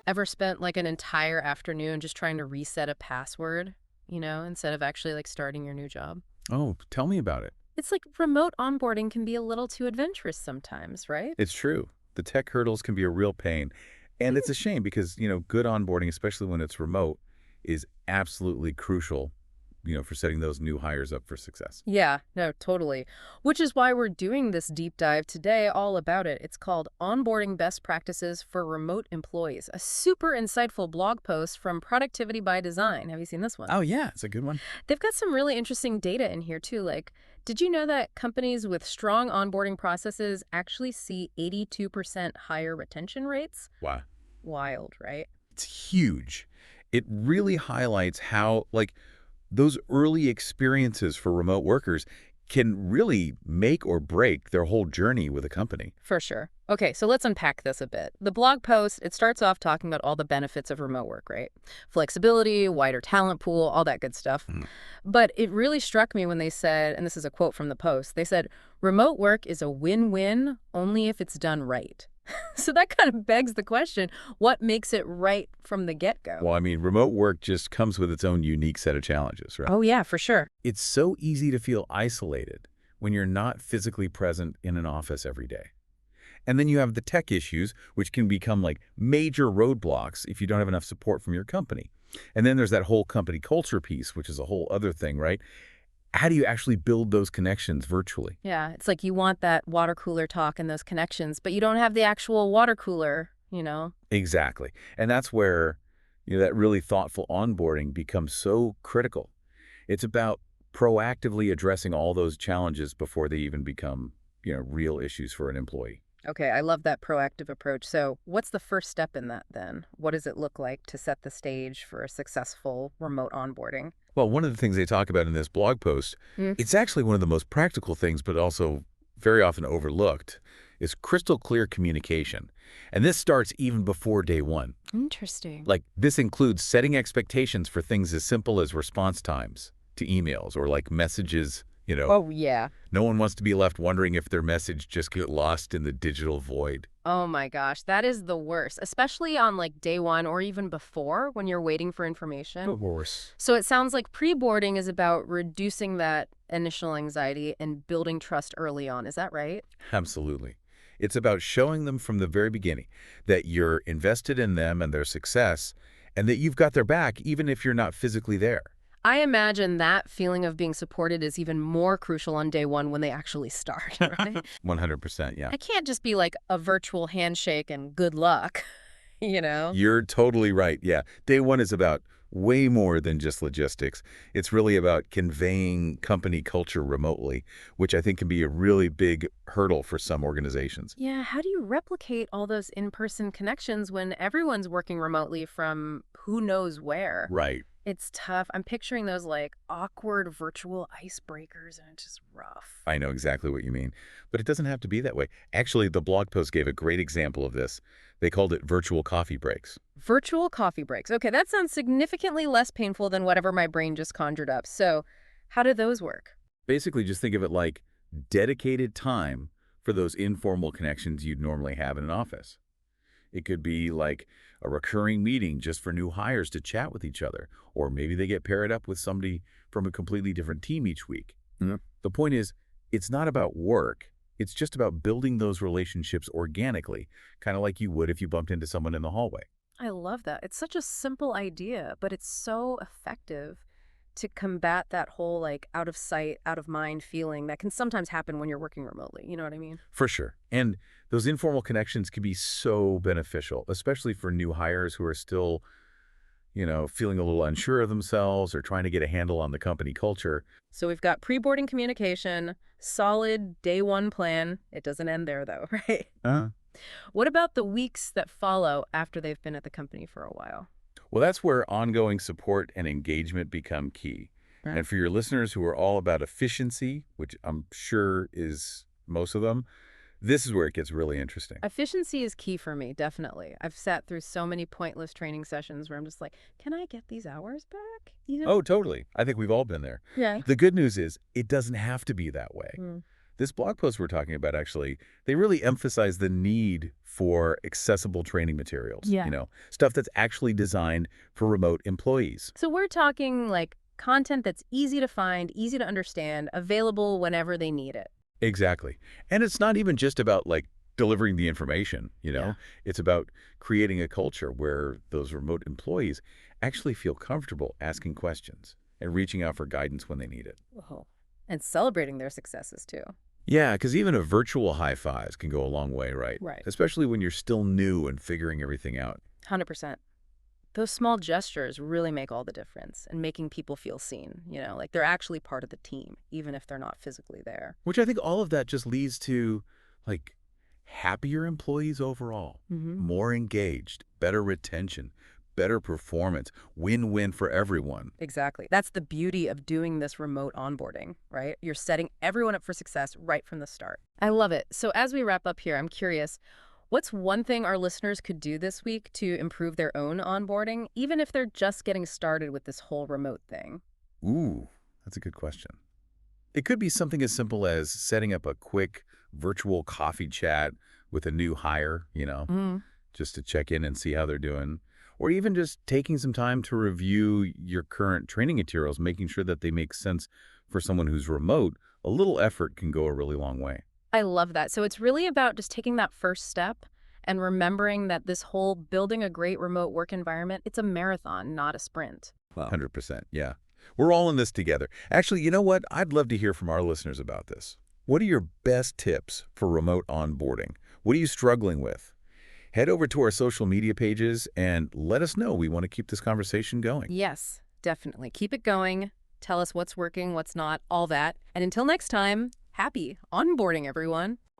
Ever spent like an entire afternoon just trying to reset a password, instead of actually like starting your new job? Oh, tell me about it. It's like remote onboarding can be a little too adventurous sometimes, right? It's true. The tech hurdles can be a real pain. And it's a shame because, good onboarding, especially when it's remote, is absolutely crucial, for setting those new hires up for success. Yeah, no, totally. Which is why we're doing this deep dive today all about it. It's called Onboarding Best Practices for Remote Employees, a super insightful blog post from Productivity by Design. Have you seen this one? Oh, yeah, it's a good one. They've got some really interesting data in here too. Like, did you know that companies with strong onboarding processes actually see 82% higher retention rates? Wow. Wild, right? It's huge. It really highlights how, those early experiences for remote workers can really make or break their whole journey with a company. For sure. Okay, so let's unpack this a bit. The blog post, it starts off talking about all the benefits of remote work, right? Flexibility, wider talent pool, all that good stuff. Mm. But it really struck me when they said, and this is a quote from the post, they said, remote work is a win-win only if it's done right. So that kind of begs the question, what makes it right from the get-go? Well, I mean, remote work just comes with its own unique set of challenges, right? Oh, yeah, for sure. It's so easy to feel isolated when you're not physically present in an office every day. And then you have the tech issues, which can become like major roadblocks if you don't have enough support from your company. And then there's that whole company culture piece, which is a whole other thing, right? How do you actually build those connections virtually? Yeah, it's like you want that water cooler talk and those connections, but you don't have the actual water cooler. Exactly. And that's where, that really thoughtful onboarding becomes so critical. It's about proactively addressing all those challenges before they even become, real issues for an employee. Okay, I love that proactive approach. So, what's the first step in that then? What does it look like to set the stage for a successful remote onboarding? Well, one of the things they talk about in this blog post, Mm, it's actually one of the most practical things, but also very often overlooked, is crystal clear communication. And this starts even before day one. interesting. Like, this includes setting expectations for things as simple as response times to emails or like messages. Oh, yeah. No one wants to be left wondering if their message just get lost in the digital void. Oh my gosh, that is the worst, especially on like day one or even before when you're waiting for information. Of course. So, it sounds like pre-boarding is about reducing that initial anxiety and building trust early on. Is that right? Absolutely. It's about showing them from the very beginning that you're invested in them and their success, and that you've got their back even if you're not physically there. I imagine that feeling of being supported is even more crucial on day one when they actually start, right? 100%, yeah. I can't just be like a virtual handshake and good luck, you know? You're totally right, yeah. Day one is about way more than just logistics. It's really about conveying company culture remotely, which I think can be a really big hurdle for some organizations. Yeah, how do you replicate all those in-person connections when everyone's working remotely from who knows where? Right. It's tough. I'm picturing those like awkward virtual icebreakers and it's just rough. I know exactly what you mean, but it doesn't have to be that way. Actually, the blog post gave a great example of this. They called it virtual coffee breaks. Virtual coffee breaks. Okay, that sounds significantly less painful than whatever my brain just conjured up. So, how do those work? Basically, just think of it like dedicated time for those informal connections you'd normally have in an office. It could be like a recurring meeting just for new hires to chat with each other, or maybe they get paired up with somebody from a completely different team each week. Mhm. The point is, it's not about work. It's just about building those relationships organically, kind of like you would if you bumped into someone in the hallway. I love that. It's such a simple idea, but it's so effective to combat that whole like out of sight, out of mind feeling that can sometimes happen when you're working remotely. You know what I mean? For sure. And those informal connections can be so beneficial, especially for new hires who are still, feeling a little unsure of themselves or trying to get a handle on the company culture. So we've got pre-boarding communication, solid day one plan. It doesn't end there though, right? Uh, What about the weeks that follow after they've been at the company for a while? well, that's where ongoing support and engagement become key. Right. And for your listeners who are all about efficiency, which I'm sure is most of them, this is where it gets really interesting. Efficiency is key for me, definitely. I've sat through so many pointless training sessions where I'm just like, can I get these hours back? Oh, totally. I think we've all been there. Yeah. The good news is it doesn't have to be that way. Mm. This blog post we're talking about, actually, they really emphasize the need for accessible training materials, Yeah. stuff that's actually designed for remote employees. So we're talking like content that's easy to find, easy to understand, available whenever they need it. Exactly. And it's not even just about like delivering the information. Yeah. It's about creating a culture where those remote employees actually feel comfortable asking questions and reaching out for guidance when they need it. Oh. And celebrating their successes too. Yeah, because even a virtual high fives can go a long way, right? Right. Especially when you're still new and figuring everything out. 100%. Those small gestures really make all the difference in making people feel seen, like they're actually part of the team, even if they're not physically there. Which I think all of that just leads to, like, happier employees overall, Hmm. more engaged, better retention, better performance, win-win for everyone. Exactly. That's the beauty of doing this remote onboarding, right? You're setting everyone up for success right from the start. I love it. So as we wrap up here, I'm curious, what's one thing our listeners could do this week to improve their own onboarding, even if they're just getting started with this whole remote thing? Ooh, that's a good question. It could be something as simple as setting up a quick virtual coffee chat with a new hire, Mm. just to check in and see how they're doing. Or even just taking some time to review your current training materials, making sure that they make sense for someone who's remote. A little effort can go a really long way. I love that. So it's really about just taking that first step and remembering that this whole building a great remote work environment, it's a marathon, not a sprint. Wow. 100%, yeah. We're all in this together. Actually, you know what? I'd love to hear from our listeners about this. What are your best tips for remote onboarding? What are you struggling with? Head over to our social media pages and let us know. We want to keep this conversation going. Yes, definitely. Keep it going. Tell us what's working, what's not, all that. And until next time, happy onboarding, everyone.